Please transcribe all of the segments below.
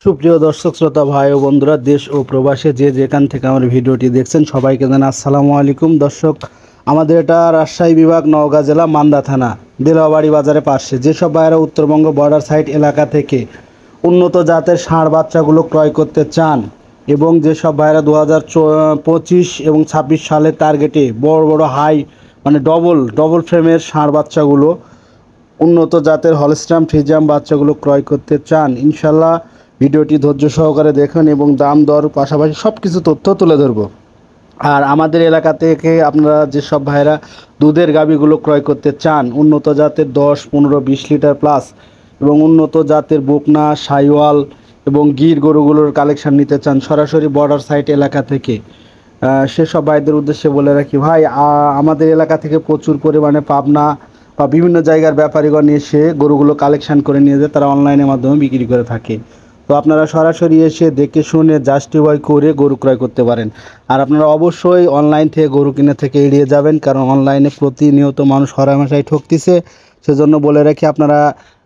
সুপ্রিয় দর্শক শ্রোতা ভাই ও বন্ধুরা, দেশ ও প্রবাসে যে যেখান থেকে আমার ভিডিওটি দেখছেন সবাইকে জানাই আসসালামু আলাইকুম। দর্শক, আমাদের এটা রাজশাহী বিভাগ, নওগাঁ জেলা, মান্দা থানা, দিলাবাড়ি বাজারের পাশে। যেসব ভাইয়েরা উত্তরবঙ্গ বর্ডার সাইড এলাকা থেকে উন্নত জাতের ষাঁড় বাচ্চাগুলো ক্রয় করতে চান এবং যেসব ভাইয়েরা 2025 এবং 26 সালের টার্গেটে বড় বড় হাই ডবল ফ্রেমের ষাঁড় বাচ্চাগুলো, উন্নত জাতের হলস্টাইন ফ্রিজিয়ান বাচ্চাগুলো ক্রয় করতে চান, ইনশাল্লাহ ভিডিওটি ধৈর্য সহকারে দেখুন এবং দাম দর পাশাপাশি সব কিছু তথ্য তুলে ধরব। আর আমাদের এলাকা থেকে আপনারা যেসব ভাইরা দুধের গাভীগুলো ক্রয় করতে চান, উন্নত জাতের 10, 15, 20 লিটার প্লাস এবং উন্নত জাতের বকনা, সাইওয়াল এবং গির গরুগুলোর কালেকশন নিতে চান সরাসরি বর্ডার সাইড এলাকা থেকে, সেসব ভাইদের উদ্দেশ্যে বলে রাখি ভাই, আমাদের এলাকা থেকে প্রচুর পরিমাণে পাবনা বা বিভিন্ন জায়গার ব্যাপারীগণ এসে গরুগুলো কালেকশন করে নিয়ে যায়, তারা অনলাইনের মাধ্যমে বিক্রি করে থাকে। তো আপনারা সরাসরি এসে দেখে শুনে জাস্টিফাই করে গরু ক্রয় করতে পারেন। আর আপনারা অবশ্যই অনলাইন থেকে গরু কিনে থেকে এড়িয়ে যাবেন, কারণ অনলাইনে প্রতিনিয়ত মানুষ হরামেশাই ঠকতেছে। সেজন্য বলে রাখি, আপনারা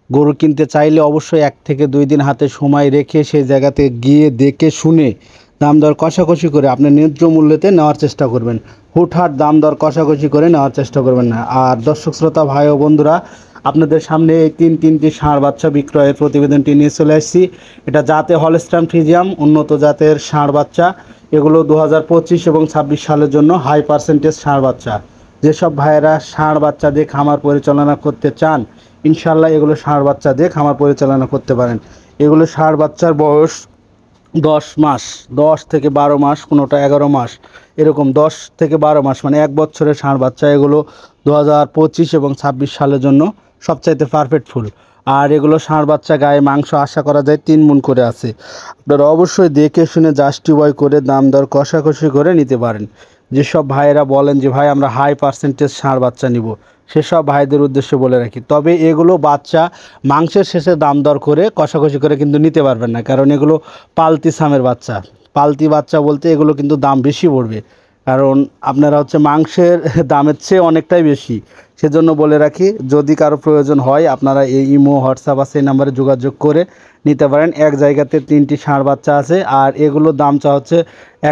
গরু কিনতে চাইলে অবশ্যই 1 থেকে 2 দিন হাতে সময় রেখে সেই জায়গাতে গিয়ে দেখে শুনে দাম দর কষাকষি করে আপনি ন্যায্য মূল্যতে নেওয়ার চেষ্টা করবেন। হুটহাট দাম দর কষাকষি করে নেওয়ার চেষ্টা করবেন না। আর দর্শক শ্রোতা ভাই ও বন্ধুরা, আপনাদের সামনে এই তিনটি ষাঁড় বাচ্চা বিক্রয়ের প্রতিবেদনটি নিয়ে চলে আসছি। এটা জাতে হলস্টাইন ফ্রিজিয়ান, উন্নত জাতের ষাঁড় বাচ্চা। এগুলো 2025 এবং 26 সালের জন্য হাই পার্সেন্টেজ ষাঁড় বাচ্চা। যেসব ভাইয়েরা ষাঁড় বাচ্চা দিয়ে খামার পরিচালনা করতে চান, ইনশাল্লাহ এগুলো ষাঁড় বাচ্চা দিয়ে খামার পরিচালনা করতে পারেন। এগুলো ষাঁড় বাচ্চার বয়স 10 মাস, 10 থেকে 12 মাস, কোনোটা 11 মাস, এরকম 10 থেকে 12 মাস মানে 1 বছরের ষাঁড় বাচ্চা। এগুলো 2025 এবং 26 সালের জন্য সবচাইতে পারফেক্ট ফুল। আর এগুলো ষাঁড় বাচ্চা, গায়ে মাংস আশা করা যায় 3 মণ করে আছে। আপনারা অবশ্যই দেখে শুনে জাস্টিফাই করে দাম দর কষাকষি করে নিতে পারেন। যেসব ভাইয়েরা বলেন যে ভাই আমরা হাই পার্সেন্টেজ ষাঁড় বাচ্চা নিব, সেসব ভাইদের উদ্দেশ্যে বলে রাখি, তবে এগুলো বাচ্চা মাংসের শেষে দাম দর করে কষাকষি করে কিন্তু নিতে পারবেন না, কারণ এগুলো পালতি সামের বাচ্চা। পালতি বাচ্চা বলতে এগুলো কিন্তু দাম বেশি পড়বে, কারণ আপনারা হচ্ছে মাংসের দামের চেয়ে অনেকটাই বেশি। সেজন্য বলে রাখি, যদি কারো প্রয়োজন হয় আপনারা এই ইমো, হোয়াটসঅ্যাপ আছে, এই নাম্বারে যোগাযোগ করে নিতে পারেন। এক জায়গাতে 3টি ষাঁড় বাচ্চা আছে, আর এগুলো দাম চা হচ্ছে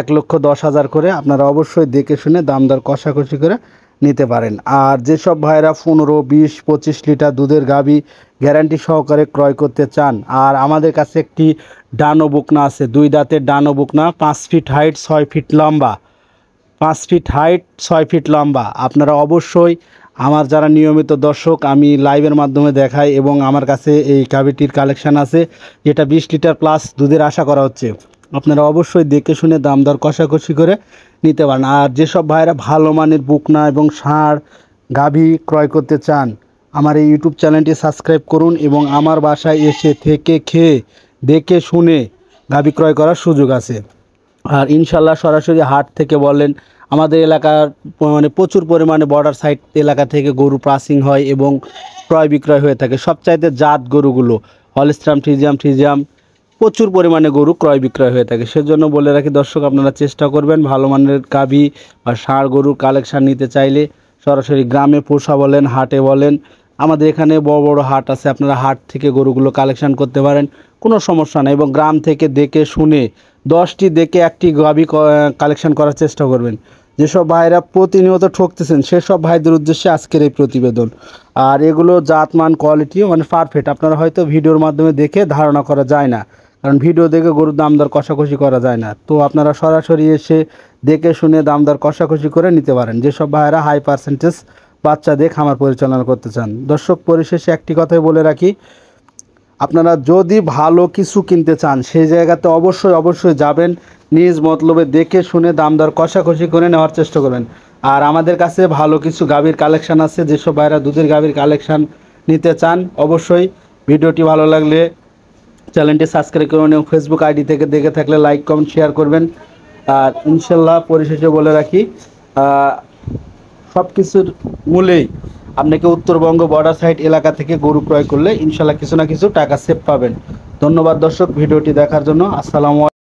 1,10,000 করে। আপনারা অবশ্যই দেখে শুনে দাম দর কষাকষি করে নিতে পারেন। আর যেসব ভাইরা 15, 20, 25 লিটার দুধের গাভী গ্যারান্টি সহকারে ক্রয় করতে চান, আর আমাদের কাছে একটি ডানো বকনা আছে, 2 দাঁতের ডানো বকনা, 5 ফিট হাইট, 6 ফিট লম্বা, 5 ফিট হাইট, 6 ফিট লম্বা। আপনারা অবশ্যই, আমার যারা নিয়মিত দর্শক, আমি লাইভের মাধ্যমে দেখাই এবং আমার কাছে এই গাভীটির কালেকশান আছে, যেটা 20 লিটার প্লাস দুধের আশা করা হচ্ছে। আপনারা অবশ্যই দেখে শুনে দাম দর কষাকষি করে নিতে পারেন। আর যেসব ভাইরা ভালো মানের বকনা এবং ষাঁড় গাভী ক্রয় করতে চান, আমার এই ইউটিউব চ্যানেলটি সাবস্ক্রাইব করুন এবং আমার বাসায় এসে থেকে খেয়ে দেখে শুনে গাভী ক্রয় করার সুযোগ আছে। আর ইনশাল্লাহ সরাসরি হাট থেকে বলেন, আমাদের এলাকার মানে প্রচুর পরিমাণে বর্ডার সাইড এলাকা থেকে গরু প্রাসিং হয় এবং ক্রয় বিক্রয় হয়ে থাকে। সবচাইতে জাত গরুগুলো হলস্টাইন ফ্রিজিয়ান প্রচুর পরিমাণে গরু ক্রয় বিক্রয় হয়ে থাকে। সেজন্য বলে রাখি দর্শক, আপনারা চেষ্টা করবেন ভালো মানের গাভী বা ষাঁড় গরুর কালেকশান নিতে চাইলে সরাসরি গ্রামে পোষা বলেন, হাটে বলেন, আমাদের এখানে বড় বড় হাট আছে, আপনারা হাট থেকে গরুগুলো কালেকশান করতে পারেন, কোনো সমস্যা নেই। এবং গ্রাম থেকে দেখে শুনে 10টি দেখে একটি গাভী কালেকশন করার চেষ্টা করবেন। যেসব ভাইরা প্রতিনিয়ত ঠকতেছেন, সেসব ভাইদের উদ্দেশ্যে আজকের এই প্রতিবেদন। আর এগুলো জাতমান কোয়ালিটি মানে পারফেক্ট, আপনারা হয়তো ভিডিওর মাধ্যমে দেখে ধারণা করা যায় না, কারণ ভিডিও দেখে গরুর দাম দর কষাকষি করা যায় না। তো আপনারা সরাসরি এসে দেখে শুনে দাম দর কষাকষি করে নিতে পারেন, যেসব ভাইরা হাই পার্সেন্টেজ বাচ্চা দিয়ে খামার পরিচালনা করতে চান। দর্শক, পরিশেষে একটি কথাই বলে রাখি, আপনারা যদি ভালো কিছু কিনতে চান, সেই জায়গাতে অবশ্যই যাবেন, নিজ মতলবে দেখে শুনে দাম দর কষাকষি করে নেওয়ার চেষ্টা করবেন। আর আমাদের কাছে ভালো কিছু গাভীর কালেকশান আছে, যেসব ভাইরা দুধের গাভীর কালেকশান নিতে চান, অবশ্যই ভিডিওটি ভালো লাগলে চ্যানেলটি সাবস্ক্রাইব করবেন এবং ফেসবুক আইডি থেকে দেখে থাকলে লাইক, কমেন্ট, শেয়ার করবেন। আর ইনশাল্লাহ পরিশেষে বলে রাখি, সব কিছুর মূলেই আপনাকে উত্তরবঙ্গ বর্ডার সাইড এলাকা থেকে গরু ক্রয় করলে ইনশাল্লাহ কিছু না কিছু টাকা সেভ পাবেন। ধন্যবাদ দর্শক ভিডিওটি দেখার জন্য। আসসালামু আলাইকুম।